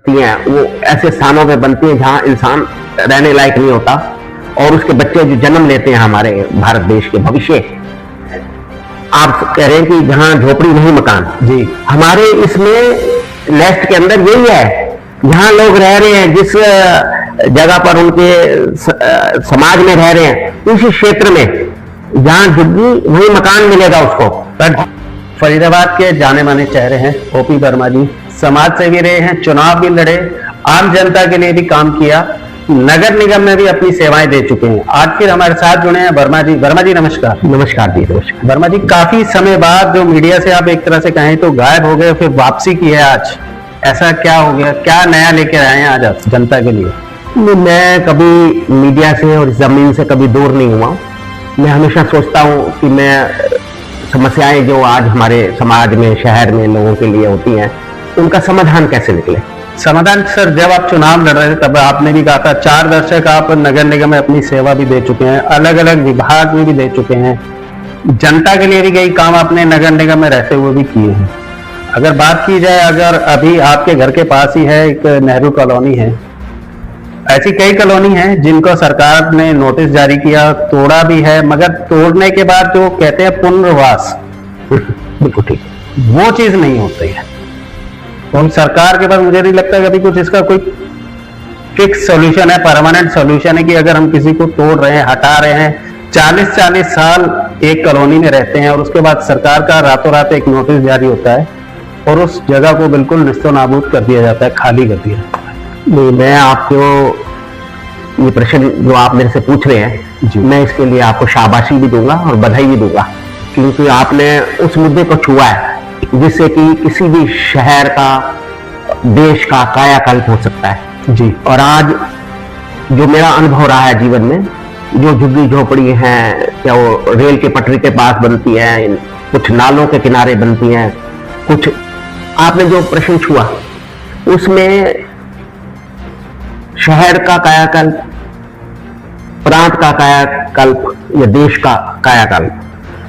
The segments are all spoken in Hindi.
हैं वो ऐसे स्थानों पे बनती हैं जहां इंसान रहने लायक नहीं होता, और उसके बच्चे जो जन्म लेते हैं हमारे भारत देश के भविष्य, आप कह रहे हैं कि जहां झोपड़ी नहीं मकान, जी हमारे इसमें नेस्ट के अंदर यही है। जहां लोग रह रहे हैं, जिस जगह पर उनके समाज में रह रहे हैं, उसी क्षेत्र में जहां झुग्गी वही मकान मिलेगा उसको। फरीदाबाद के जाने माने चेहरे हैं ओपी वर्मा जी, समाज सेवी रहे हैं, चुनाव भी लड़े, आम जनता के लिए भी काम किया, नगर निगम में भी अपनी सेवाएं दे चुके हैं। आज फिर हमारे साथ जुड़े हैं वर्मा जी। वर्मा जी नमस्कार। नमस्कार जी, नमस्कार। वर्मा जी, काफी समय बाद जो मीडिया से आप एक तरह से कहें तो गायब हो गए, फिर वापसी की है आज, ऐसा क्या हो गया, क्या नया लेके आए हैं आज आप जनता के लिए? मैं कभी मीडिया से और जमीन से कभी दूर नहीं हुआ। मैं हमेशा सोचता हूँ कि मैं समस्याएं जो आज हमारे समाज में, शहर में लोगों के लिए होती हैं, उनका समाधान कैसे निकले। समाधान सर, जब आप चुनाव लड़ रहे थे तब आपने भी कहा था 4 दशक आप नगर निगम में अपनी सेवा भी दे चुके हैं, अलग अलग विभाग में भी दे चुके हैं, जनता के लिए भी कई काम आपने नगर निगम में रहते हुए भी किए हैं। अगर बात की जाए, अगर अभी आपके घर के पास ही है एक नेहरू कॉलोनी है, ऐसी कई कॉलोनी है जिनको सरकार ने नोटिस जारी किया, तोड़ा भी है, मगर तोड़ने के बाद जो कहते हैं पुनर्वास, बिल्कुल ठीक, वो चीज नहीं होती है। तो सरकार के पास मुझे नहीं लगता कि अभी कुछ इसका कोई फिक्स सॉल्यूशन है, परमानेंट सॉल्यूशन है कि अगर हम किसी को तोड़ रहे हैं, हटा रहे हैं, 40-40 साल एक कॉलोनी में रहते हैं और उसके बाद सरकार का रातों रात एक नोटिस जारी होता है और उस जगह को बिल्कुल निस्तो नाबूद कर दिया जाता है, खाली कर दिया जाता है। नहीं, मैं आपको ये प्रश्न जो आप मेरे से पूछ रहे हैं जी, मैं इसके लिए आपको शाबाशी भी दूंगा और बधाई भी दूंगा, क्योंकि आपने उस मुद्दे को छुआ है जिससे कि किसी भी शहर का, देश का कायाकल्प हो सकता है जी। और आज जो मेरा अनुभव रहा है जीवन में, जो झुग्गी झोपड़ी हैं, क्या वो रेल के पटरी के पास बनती हैं, कुछ नालों के किनारे बनती हैं, कुछ आपने जो प्रश्न छुआ उसमें शहर का कायाकल्प, प्रांत का कायाकल्प या देश का कायाकल्प,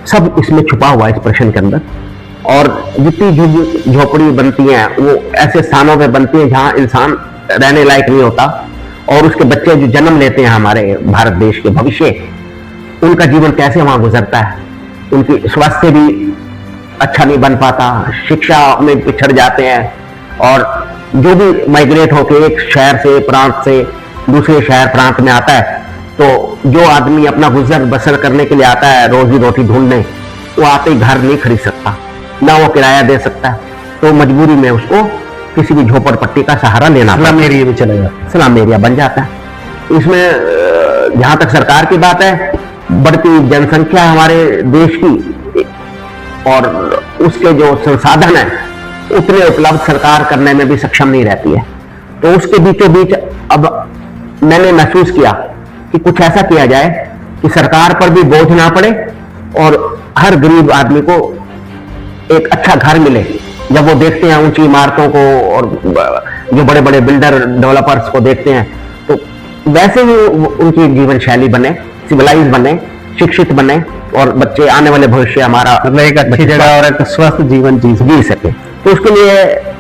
सब इसमें छुपा हुआ है इस प्रश्न के अंदर। और जितनी झुग्गी झोपड़ी बनती हैं वो ऐसे स्थानों पे बनती हैं जहां इंसान रहने लायक नहीं होता, और उसके बच्चे जो जन्म लेते हैं हमारे भारत देश के भविष्य, उनका जीवन कैसे वहां गुजरता है, उनकी स्वास्थ्य भी अच्छा नहीं बन पाता, शिक्षा में पिछड़ जाते हैं, और जो भी माइग्रेट होकर एक शहर से, प्रांत से दूसरे शहर प्रांत में आता है, तो जो आदमी अपना गुजर बसर करने के लिए आता है, रोजी रोटी ढूंढने, वो आते ही घर नहीं खरीद सकता, ना वो किराया दे सकता है, तो मजबूरी में उसको किसी भी झोपड़पट्टी का सहारा लेना, स्लम एरिया भी चलेगा, स्लम एरिया बन जाता है। इसमें जहां तक सरकार की बात है, बढ़ती जनसंख्या हमारे देश की और उसके जो संसाधन है उतने उपलब्ध सरकार करने में भी सक्षम नहीं रहती है, तो उसके बीचों बीच अब मैंने महसूस किया कि कुछ ऐसा किया जाए कि सरकार पर भी बोझ ना पड़े और हर गरीब आदमी को एक अच्छा घर मिले। जब वो देखते हैं ऊंची इमारतों को और जो बड़े बड़े बिल्डर डेवलपर्स को देखते हैं, तो वैसे ही उनकी जीवन शैली बने, सिविलाइज बने, शिक्षित बने, और बच्चे आने वाले भविष्य हमारा मतलब एक अच्छी जगह और एक स्वस्थ जीवन जी सके। तो उसके लिए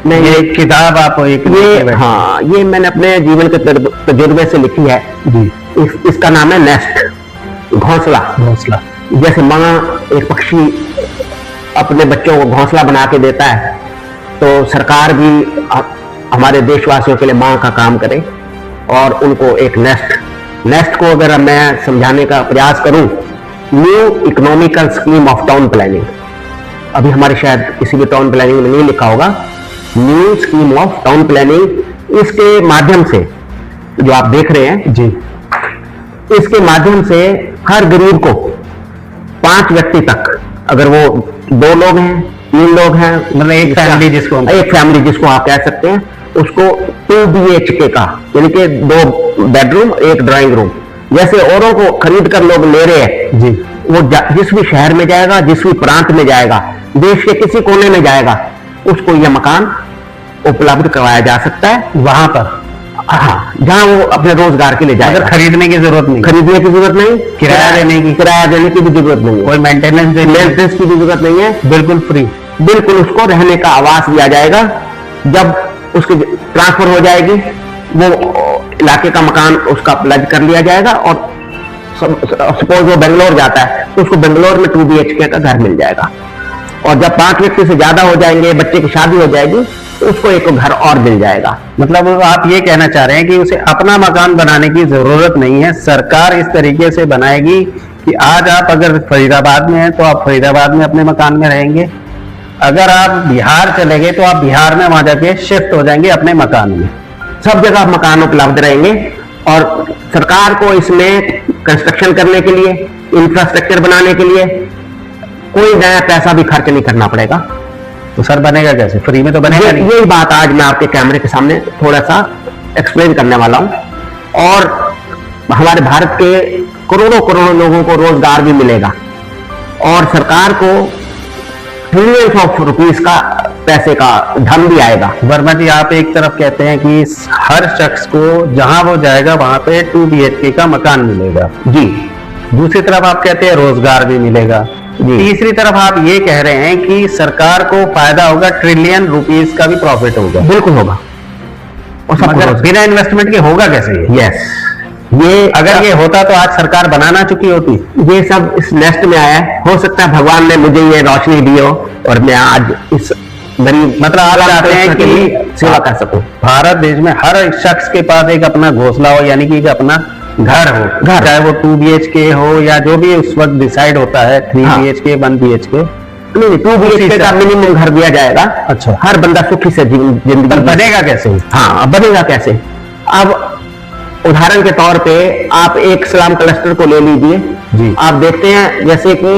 मैं ये किताब आप ये मैंने अपने जीवन के तजुर्बे से लिखी है जी। इसका नाम है नेस्ट, घोंसला। घोंसला जैसे माँ एक पक्षी अपने बच्चों को घोंसला बना के देता है, तो सरकार भी हमारे देशवासियों के लिए माँ का काम करे और उनको एक नेस्ट को अगर मैं समझाने का प्रयास करूं, new economical scheme of town planning, अभी हमारे शायद किसी भी टाउन प्लानिंग में नहीं लिखा होगा, new scheme of town planning. इसके माध्यम से जो आप देख रहे हैं जी, इसके माध्यम से हर गरीब को 5 व्यक्ति तक, अगर वो 2 लोग हैं, 3 लोग हैं, मतलब एक फैमिली जिसको आप कह सकते हैं, उसको 2 BHK का, यानी कि 2 बेडरूम 1 ड्राइंग रूम, जैसे औरों को खरीद कर लोग ले रहे हैं जी, वो जिस भी शहर में जाएगा, जिस भी प्रांत में जाएगा, देश के किसी कोने में जाएगा, उसको यह मकान उपलब्ध करवाया जा सकता है वहां पर, हाँ, जहां वो अपने रोजगार के लिए जाएगा। अगर खरीदने की जरूरत नहीं, किराया देने की भी जरूरत नहीं, कोई मेंटेनेंस की भी जरूरत नहीं है, बिल्कुल फ्री, बिल्कुल उसको रहने का आवास दिया जाएगा। जब उसकी ट्रांसफर हो जाएगी, वो इलाके का मकान उसका प्लज कर लिया जाएगा और सपोज वो बेंगलोर जाता है तो उसको बेंगलोर में 2 BHK का घर मिल जाएगा। और जब 5 व्यक्ति से ज्यादा हो जाएंगे, बच्चे की शादी हो जाएगी, तो उसको एक घर और मिल जाएगा। मतलब आप ये कहना चाह रहे हैं कि उसे अपना मकान बनाने की जरूरत नहीं है, सरकार इस तरीके से बनाएगी कि आज आप अगर फरीदाबाद में हैं तो आप फरीदाबाद में अपने मकान में रहेंगे, अगर आप बिहार चले गए तो आप बिहार में वहां जाके शिफ्ट हो जाएंगे अपने मकान में। सब जगह मकान उपलब्ध रहेंगे और सरकार को इसमें कंस्ट्रक्शन करने के लिए, इंफ्रास्ट्रक्चर बनाने के लिए कोई नया पैसा भी खर्च नहीं करना पड़ेगा। तो सर बनेगा कैसे? फ्री में तो बनेगा नहीं। यही बात आज मैं आपके कैमरे के सामने थोड़ा सा एक्सप्लेन करने वाला हूं। और हमारे भारत के करोड़ों करोड़ों लोगों को रोजगार भी मिलेगा और सरकार को ट्रिलियंस ऑफ रुपीस का पैसे का धन भी आएगा। वर्मा जी, आप एक तरफ कहते हैं कि हर शख्स को जहां वो जाएगा वहां पे 2 BHK का मकान मिलेगा जी, दूसरी तरफ आप कहते हैं रोजगार भी मिलेगा, तीसरी तरफ आप ये कह रहे हैं कि सरकार को फायदा होगा, ट्रिलियन रुपीस का भी प्रॉफिट होगा। बिल्कुल होगा। और सब मगर बिना इन्वेस्टमेंट के होगा कैसे ये? यस, ये अगर ये होता तो आज सरकार बनाना चुकी होती। ये सब इस नेस्ट में आया है। हो सकता है भगवान ने मुझे ये रोशनी दी हो और मैं आज इस गरीब, मतलब आप चाहते हैं कि सेवा कर सकूं। भारत देश में हर शख्स के पास एक अपना घोंसला हो, यानी कि एक अपना घर हो, चाहे वो 2 BHK हो या जो भी उस वक्त डिसाइड होता है, 3 BHK 1 BHK। नहीं, 2 BHK का मिनिमम घर दिया जाएगा। अच्छा, हर बंदा सुखी से जिंदगी। बनेगा कैसे? हाँ, बनेगा कैसे? अब उदाहरण के तौर पे आप एक स्लम क्लस्टर को ले लीजिए जी। आप देखते हैं जैसे कि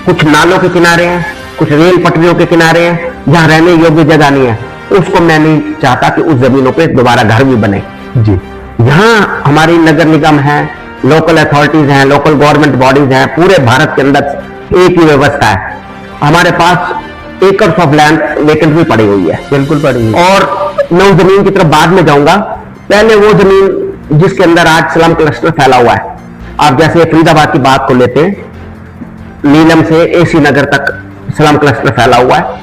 कुछ नालों के किनारे हैं, कुछ रेल पटरियों के किनारे हैं, जहां रहने योग्य जगह नहीं है, उसको मैं नहीं चाहता कि उस जमीनों पे दोबारा घर भी बने जी। यहाँ हमारी नगर निगम है, लोकल अथॉरिटीज हैं, लोकल गवर्नमेंट बॉडीज हैं, पूरे भारत के अंदर एक ही व्यवस्था है। हमारे पास एकर्स ऑफ लैंड वेकेंट भी पड़ी हुई है। बिल्कुल पड़ी हुई। और मैं उस जमीन की तरफ बाद में जाऊंगा। पहले वो जमीन जिसके अंदर आज स्लम क्लस्टर फैला हुआ है, आप जैसे फरीदाबाद की बात को लेते हैं, नीलम से AC नगर तक स्लम क्लस्टर फैला हुआ है,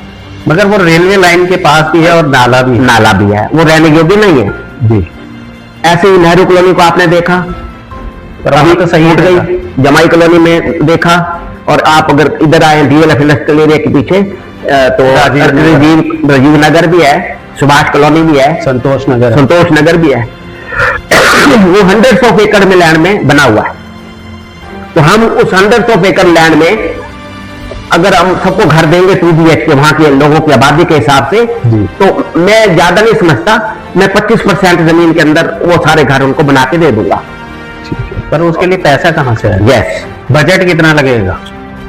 मगर वो रेलवे लाइन के पास भी है और नाला भी है, वो रहने योग्य नहीं है जी। ऐसे ही नेहरू कॉलोनी को आपने देखा, पर अभी तो सही उठ गई। जमाई कॉलोनी में देखा, और आप अगर इधर आए DLF इंडस्ट्रियल एरिया के पीछे तो राजीव नगर भी है, सुभाष कॉलोनी भी है, संतोष नगर भी है। वो 100 ऑफ एकड़ में लैंड में बना हुआ है। तो हम उस 100 ऑफ एकड़ लैंड में अगर हम सबको घर देंगे 2 BHK वहां के लोगों की आबादी के हिसाब से, तो मैं ज्यादा नहीं समझता, मैं 25% जमीन के अंदर वो सारे घर उनको बना के दे दूंगा। पर उसके लिए पैसा कहां से है? यस, बजट कितना लगेगा?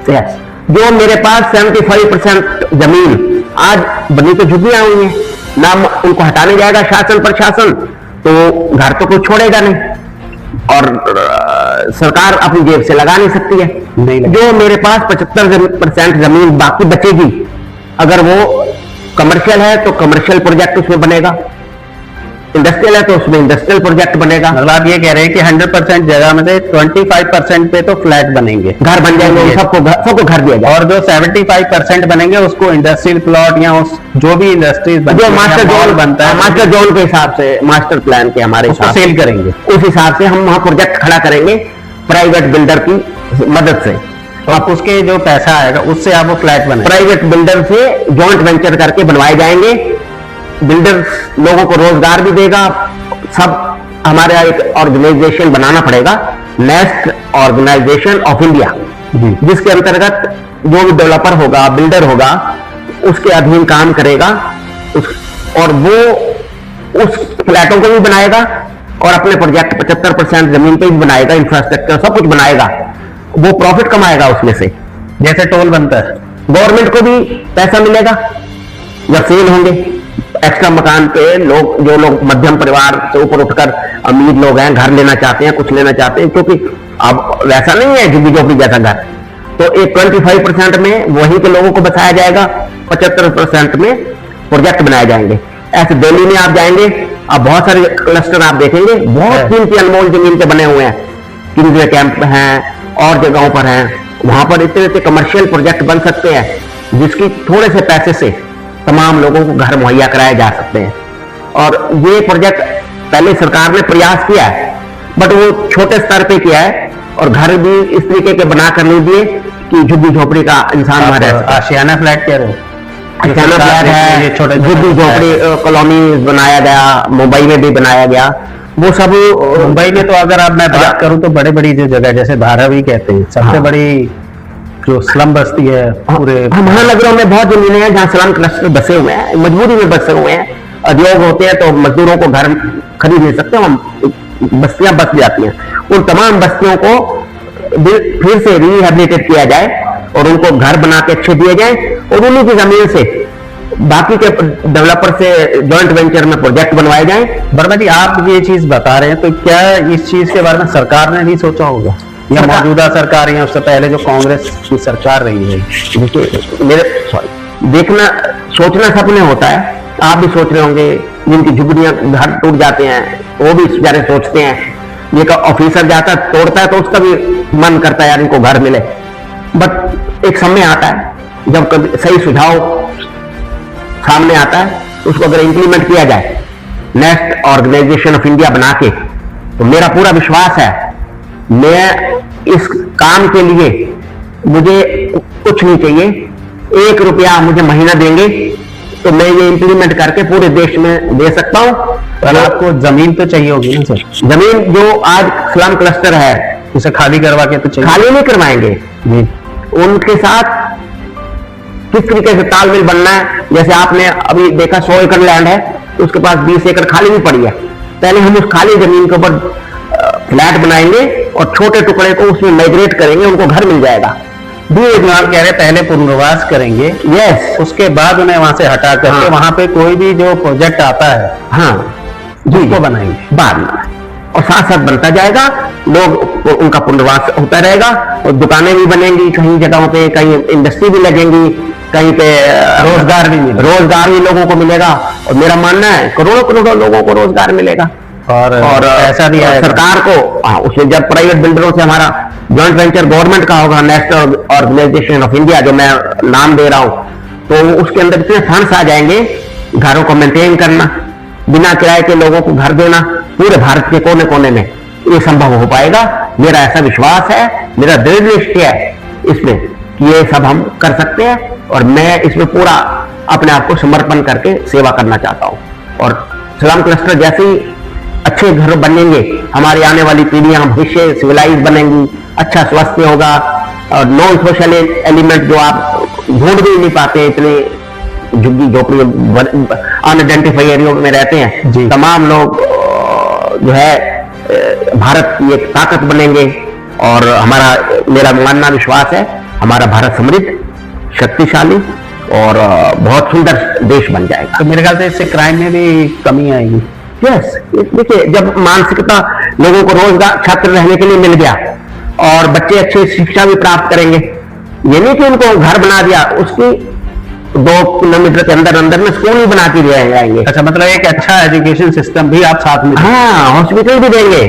यस, जो मेरे पास 75% जमीन आज बनी तो झुग्गियां हुई है, ना उनको हटाने जाएगा शासन प्रशासन, तो घर तो कोई छोड़ेगा नहीं, और सरकार अपनी जेब से लगा नहीं सकती है। जो मेरे पास 75% जमीन बाकी बचेगी, अगर वो कमर्शियल है तो कमर्शियल प्रोजेक्ट उसमें बनेगा, इंडस्ट्रियल है तो उसमें इंडस्ट्रियल प्रोजेक्ट बनेगा। मतलब आप ये कह रहे हैं कि 100% जगह में से 25% पे तो फ्लैट बनेंगे, घर बन जाएंगे, सबको घर दिया जाए, और जो 75% बनेंगे उसको इंडस्ट्रियल प्लॉट या उस जो भी इंडस्ट्रीज जो मास्टर जोन बनता है, मास्टर जोन के हिसाब से, मास्टर प्लान के हमारे उसको सेल करेंगे, उस हिसाब से हम वहां प्रोजेक्ट खड़ा करेंगे प्राइवेट बिल्डर की मदद से। तो आप उसके जो पैसा आएगा उससे आप वो फ्लैट बनाएंगे, प्राइवेट बिल्डर से जॉइंट वेंचर करके बनवाए जाएंगे। बिल्डर लोगों को रोजगार भी देगा। सब हमारे यहाँ एक ऑर्गेनाइजेशन बनाना पड़ेगा, नेस्ट ऑर्गेनाइजेशन ऑफ इंडिया, जिसके अंतर्गत जो भी डेवलपर होगा, बिल्डर होगा, उसके अधीन काम करेगा, और वो उस फ्लैटों को भी बनाएगा और अपने प्रोजेक्ट 75% जमीन पे भी बनाएगा, इंफ्रास्ट्रक्चर सब कुछ बनाएगा, वो प्रॉफिट कमाएगा उसमें से। जैसे टोल बनता है, गवर्नमेंट को भी पैसा मिलेगा जब सेल होंगे। एक्स्ट्रा मकान पे लोग, जो लोग मध्यम परिवार से ऊपर उठकर अमीर लोग हैं, घर लेना चाहते हैं, कुछ लेना चाहते हैं, क्योंकि अब वैसा नहीं है झुग्गी झोपड़ी जैसा घर, तो एक 25% में वहीं के लोगों को बसाया जाएगा, 75% में प्रोजेक्ट बनाए जाएंगे। ऐसे दिल्ली में आप जाएंगे, अब बहुत सारे क्लस्टर आप देखेंगे, बहुत कीमती अनमोल जमीन पे बने हुए हैं, किंग्सवे कैंप हैं और जगहों पर हैं, वहां पर इतने कमर्शियल प्रोजेक्ट बन सकते हैं जिसकी थोड़े से पैसे से तमाम लोगों को घर मुहैया कराए जा सकते हैं। और ये प्रोजेक्ट पहले सरकार ने प्रयास किया है, बट वो छोटे स्तर पे किया है, और घर भी इस तरीके के बना कर नहीं दिए कि झुग्गी झोपड़ी का इंसान वहां रह सके। आशियाना फ्लैट कह रहे हो? आशियाना फ्लैट है, छोटे झुग्गी झोपड़ी कॉलोनी बनाया गया, मुंबई में भी बनाया गया, वो सब। मुंबई में तो अगर आप मैं बात करूं तो बड़े बड़ी जो जगह जैसे धारावी कहते हैं, सबसे हाँ। बड़ी जो स्लम बस्ती है पूरे महानगरों में बहुत जमीनें हैं जहाँ स्लम क्लस्टर बसे हुए हैं, मजबूरी में बसे हुए हैं, उद्योग होते हैं तो मजदूरों को घर खरीद नहीं सकते, हम बस्तियां बस जाती हैं। उन तमाम बस्तियों को फिर से रिहेबिलिटेट किया जाए और उनको घर बना के अच्छे दिए जाए, और उन्हीं की जमीन से बाकी के डेवलपर से जॉइंट वेंचर में प्रोजेक्ट बनवाए जाएं। वर्मा जी, आप ये चीज बता रहे हैं तो क्या इस चीज के बारे में सरकार ने नहीं सोचा होगा, या मौजूदा सरकार या उससे पहले जो कांग्रेस की सरकार रही है? देखिए देखना सोचना सबने होता है, आप भी सोच रहे होंगे, जिनकी झुग्गियां घर टूट जाते हैं वो भी बेचारे सोचते हैं, ये का ऑफिसर जाता तोड़ता है तो उसका भी मन करता है यार इनको घर मिले, बट एक समय आता है जब कभी सही सुझाव सामने आता है तो उसको अगर इंप्लीमेंट किया जाए नेस्ट ऑर्गेनाइजेशन ऑफ इंडिया बना के, तो मेरा पूरा विश्वास है, मैं इस काम के लिए मुझे कुछ नहीं चाहिए, 1 रुपया मुझे महीना देंगे तो मैं ये इंप्लीमेंट करके पूरे देश में दे सकता हूं। पर आपको जमीन तो चाहिए होगी ना सर? जमीन जो आज स्लम क्लस्टर है उसे खाली करवा के तो चाहिए। खाली नहीं करवाएंगे जी। उनके साथ किस तरीके से तालमेल बनना है। जैसे आपने अभी देखा 100 एकड़ लैंड है तो उसके पास 20 एकड़ खाली भी पड़ी है, पहले हम उस खाली जमीन के ऊपर फ्लैट बनाएंगे और छोटे टुकड़े को उसमें माइग्रेट करेंगे, उनको घर मिल जाएगा। आप कह रहे पहले पुनर्वास करेंगे, यस, उसके बाद उन्हें वहां से हटा करके हाँ। वहां पे कोई भी जो प्रोजेक्ट आता है हाँ उसको बनाएंगे बाद में, और साथ साथ बनता जाएगा, लोग उनका पुनर्वास होता रहेगा और दुकानें भी बनेंगी कहीं जगहों पे, कहीं इंडस्ट्री भी लगेंगी, कहीं पे रोजगार भी लोगों को मिलेगा, और मेरा मानना है करोड़ों करोड़ों लोगों को रोजगार मिलेगा। और ऐसा भी है सरकार को, उसमें जब प्राइवेट बिल्डरों से हमारा जॉइंट वेंचर गवर्नमेंट का होगा, नेशनल ऑर्गेनाइजेशन ऑफ इंडिया जो मैं नाम दे रहा हूं, तो उसके अंदर इतने फंड्स आ जाएंगे, घरों को मेंटेन करना, बिना किराए के लोगों को घर देना पूरे भारत के कोने कोने में ये संभव हो पाएगा। मेरा ऐसा विश्वास है, मेरा दृढ़ निश्चय है इसमें कि ये सब हम कर सकते हैं, और मैं इसमें पूरा अपने आप को समर्पण करके सेवा करना चाहता हूं। और स्लम क्लस्टर जैसे ही अच्छे घर बनेंगे, हमारी आने वाली पीढ़ियां भविष्य सिविलाइज बनेंगी, अच्छा स्वास्थ्य होगा, और नॉन सोशल एलिमेंट जो आप ढूंढ भी नहीं पाते, इतने झुग्गी झोपड़ी अनआइडेंटिफाई एरिया में रहते हैं, तमाम लोग जो है भारत की एक ताकत बनेंगे। और मेरा मानना विश्वास है हमारा भारत समृद्ध, शक्तिशाली और बहुत सुंदर देश बन जाएगा। तो मेरे ख्याल से इससे क्राइम में भी कमी आएगी। यस, देखिए जब मानसिकता लोगों को रोजगार, छात्र रहने के लिए मिल गया और बच्चे अच्छी शिक्षा भी प्राप्त करेंगे, ये नहीं कि उनको घर बना दिया, उसकी 2 किलोमीटर के अंदर अंदर में स्कूल भी बना के दिए जाएंगे। अच्छा, मतलब एक अच्छा एजुकेशन सिस्टम भी आप साथ में? हाँ, हॉस्पिटल भी देंगे,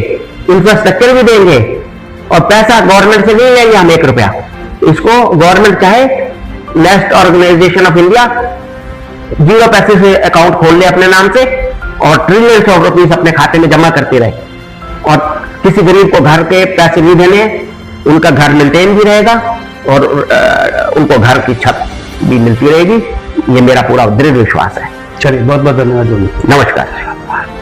इंफ्रास्ट्रक्चर भी देंगे, और पैसा गवर्नमेंट से नहीं लेंगे हम 1 रुपया। इसको गवर्नमेंट चाहे नेस्ट ऑर्गेनाइजेशन ऑफ इंडिया 0 पैसे से अकाउंट खोल ले अपने नाम से और ट्रिलियंस ऑफ रुपीस अपने खाते में जमा करते रहे, और किसी गरीब को घर के पैसे भी देने, उनका घर मेंटेन भी रहेगा और उनको घर की छत भी मिलती रहेगी। ये मेरा पूरा दृढ़ विश्वास है। चलिए, बहुत बहुत धन्यवाद। नमस्कार।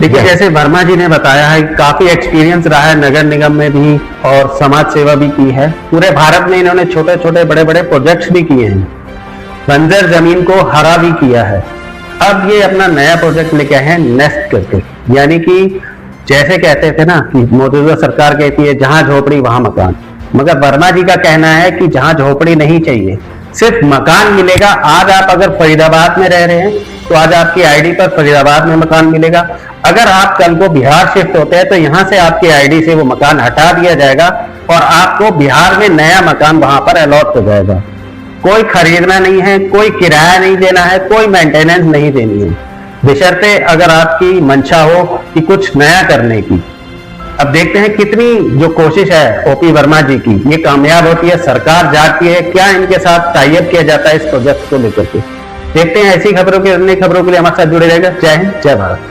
देखिए, जैसे वर्मा जी ने बताया है, काफी एक्सपीरियंस रहा है नगर निगम में भी और समाज सेवा भी की है। पूरे भारत में इन्होंने छोटे छोटे बड़े बड़े प्रोजेक्ट्स भी किए हैं, बंजर जमीन को हरा भी किया है। अब ये अपना नया प्रोजेक्ट लेके आए हैं नेस्ट करके, यानी कि जैसे कहते थे ना कि मौजूदा सरकार कहती है जहां झोपड़ी वहां मकान, मगर वर्मा जी का कहना है कि जहां झोपड़ी नहीं चाहिए, सिर्फ मकान मिलेगा। आज आप अगर फरीदाबाद में रह रहे हैं तो आज आपकी आईडी पर फरीदाबाद में मकान मिलेगा। अगर आप कल को बिहार शिफ्ट होते हैं तो यहाँ से आपकी आईडी से वो मकान हटा दिया जाएगा और आपको बिहार में नया मकान वहां पर अलॉट हो जाएगा। कोई खरीदना नहीं है, कोई किराया नहीं देना है, कोई मेंटेनेंस नहीं देनी है, बशर्ते अगर आपकी मंशा हो कि कुछ नया करने की। अब देखते हैं कितनी जो कोशिश है ओपी वर्मा जी की ये कामयाब होती है, सरकार जाती है, क्या इनके साथ टाई अप किया जाता है इस प्रोजेक्ट को लेकर के। देखते हैं, ऐसी खबरों के अन्य खबरों के लिए हमारे साथ जुड़े रहेगा। जय हिंद, जय भारत।